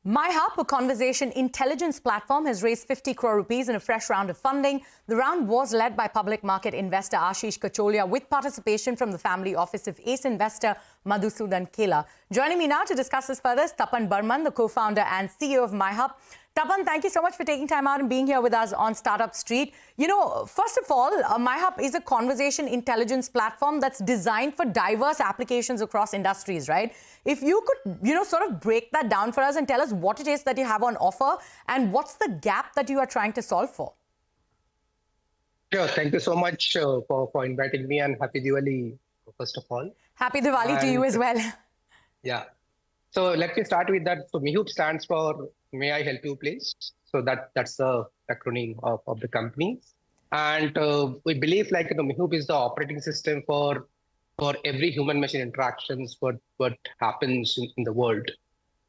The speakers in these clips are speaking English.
Mihup, a conversation intelligence platform, has raised 50 crore rupees in a fresh round of funding. The round was led by public market investor Ashish Kacholia with participation from the family office of ace investor Madhusudan Kela. Joining me now to discuss this further is Tapan Burman, the co-founder and CEO of Mihup. Tapan, thank you so much for taking time out and being here with us on Startup Street. You know, first of all, Mihup is a conversation intelligence platform that's designed for diverse applications across industries, right? If you could, sort of break that down for us and tell us what it is that you have on offer and what's the gap that you are trying to solve for. Sure. Thank you so much for inviting me, and Happy Diwali, first of all. Happy Diwali to you as well. Yeah. So let me start with that. So Mihup stands for May I Help You Please. So that's the acronym of the company. And we believe Mihup is the operating system for every human-machine interactions, what happens in the world.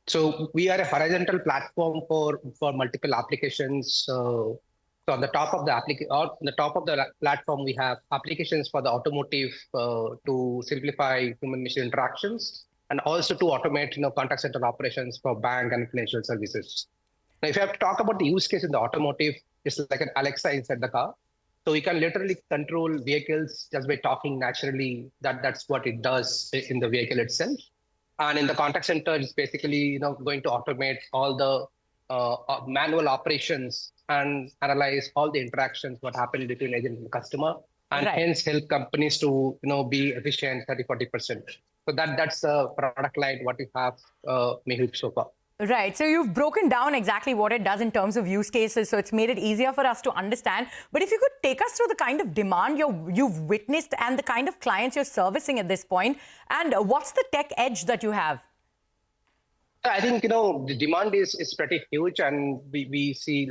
So we are a horizontal platform for multiple applications. So on the top of the platform, we have applications for the automotive to simplify human-machine interactions, and also to automate contact center operations for bank and financial services. Now, if you have to talk about the use case in the automotive, it's like an Alexa inside the car. So we can literally control vehicles just by talking naturally. That's what it does in the vehicle itself. And in the contact center, it's basically going to automate all the manual operations and analyze all the interactions what happened between agent and customer, and hence help companies to be efficient 30-40%. So that's the product line what we have Mihup so far. Right. So you've broken down exactly what it does in terms of use cases. So it's made it easier for us to understand. But if you could take us through the kind of demand you've witnessed and the kind of clients you're servicing at this point, and what's the tech edge that you have? I think, the demand is pretty huge, and we see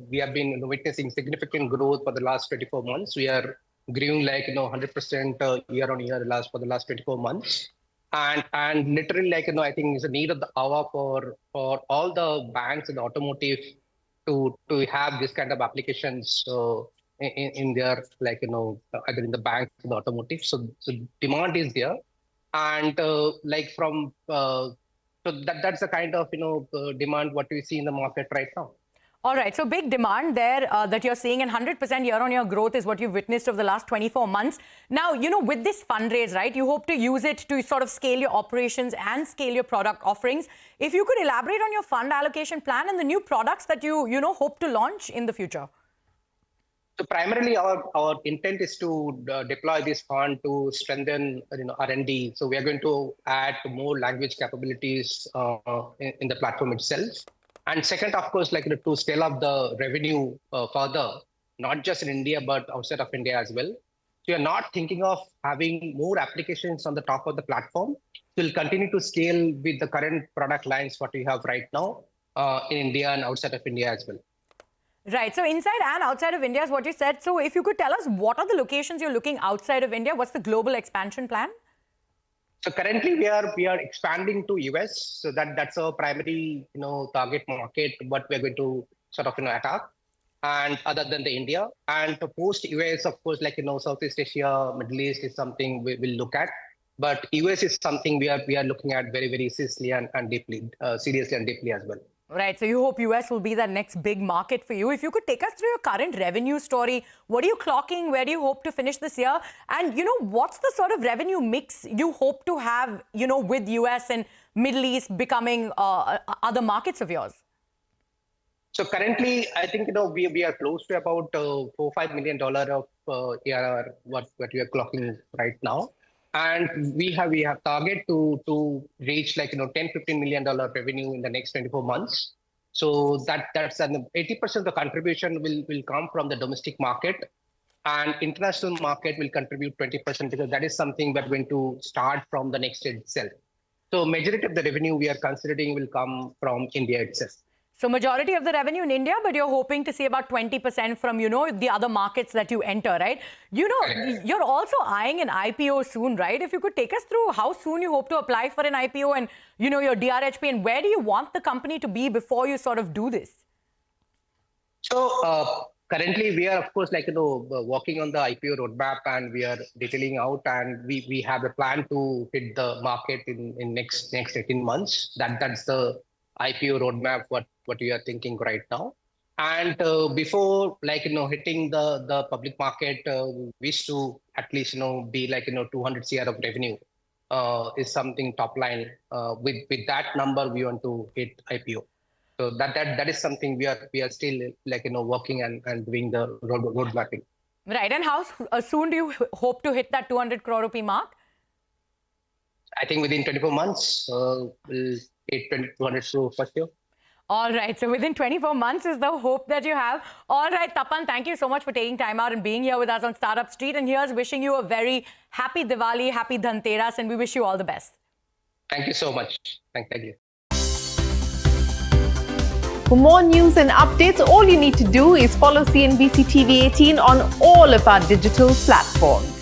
we have been witnessing significant growth for the last 24 months. We are growing 100% year on year for the last 24 months. And literally, I think it's a need of the hour for all the banks and the automotive to have this kind of applications in their either in the bank or the automotive. So demand is there, and so that's the kind of demand what we see in the market right now. All right, so big demand there that you're seeing, and 100% year-on-year growth is what you've witnessed over the last 24 months. Now, with this fundraise, right, you hope to use it to sort of scale your operations and scale your product offerings. If you could elaborate on your fund allocation plan and the new products that you hope to launch in the future. So primarily, our intent is to deploy this fund to strengthen R&D. So we are going to add more language capabilities in the platform itself. And second, of course, to scale up the revenue further, not just in India, but outside of India as well. So we are not thinking of having more applications on the top of the platform. We'll continue to scale with the current product lines what we have right now in India and outside of India as well. Right. So inside and outside of India is what you said. So if you could tell us what are the locations you're looking outside of India? What's the global expansion plan? So currently we are expanding to US. So that's our primary target market, what we're going to sort of attack, and other than the India. And to post US, of course, Southeast Asia, Middle East is something we will look at. But US is something we are looking at very, very seriously and deeply, seriously and deeply as well. Right. So you hope US will be the next big market for you. If you could take us through your current revenue story, what are you clocking? Where do you hope to finish this year? And, what's the sort of revenue mix you hope to have, with US and Middle East becoming other markets of yours? So currently, I think, we are close to about $4-5 million of ARR, what we are clocking right now. And we have target to reach $10-15 million revenue in the next 24 months. So that's 80% of the contribution will come from the domestic market, and international market will contribute 20%, because that is something we're going to start from the next year itself. So majority of the revenue we are considering will come from India itself. So majority of the revenue in India, but you're hoping to see about 20% from, the other markets that you enter, right? You're also eyeing an IPO soon, right? If you could take us through how soon you hope to apply for an IPO and, your DRHP, and where do you want the company to be before you sort of do this? So currently we are, of course, working on the IPO roadmap, and we are detailing out, and we have a plan to hit the market in next 18 months. That's the IPO roadmap, what we are thinking right now. And before hitting the public market, we wish to at least be 200 CR of revenue is something top line. With that number, we want to hit IPO. So that is something we are still working and doing the road mapping. Right. And how soon do you hope to hit that 200 crore rupee mark? I think within 24 months, we'll hit 200 crore for sure. All right. So within 24 months is the hope that you have. All right, Tapan, thank you so much for taking time out and being here with us on Startup Street. And here's wishing you a very happy Diwali, happy Dhanteras, and we wish you all the best. Thank you so much. Thank you. For more news and updates, all you need to do is follow CNBC TV18 on all of our digital platforms.